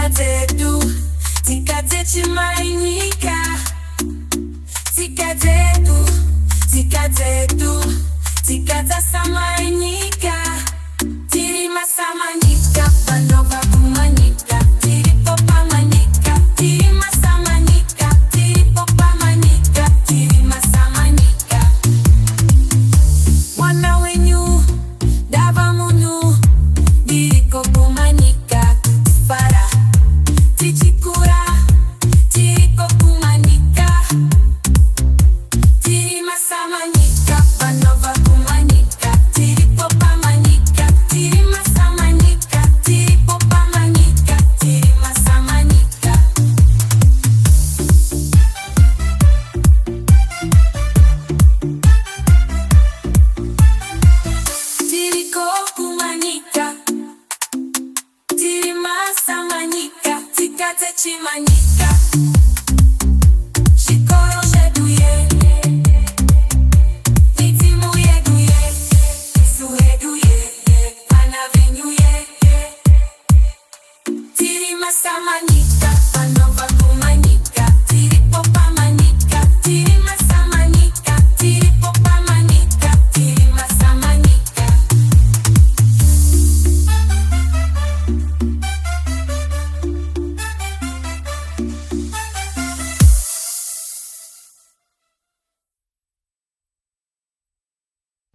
Tikazedu, tikazechimainika. Tikazedu, tikazedu, tikazasamainika. Tirima samanika, panova kumanika. Tiripopa manika, tirima samanika. Tiripopa manika, tirima samanika. Mwana wenyu, dava munu. Diriko kumanika, para. Tichikura, tiriko kumanika. Tirima samanika, panova kumanika. Tiripopa manika, tirima samanika. Tiripopa manika, tirima samanika. Tiriko kumanika, tirima samanika. Tikazechimanika. Shikoro sheduye, nitimuye duye, suheduye, panavinyuye. Tirima samanika.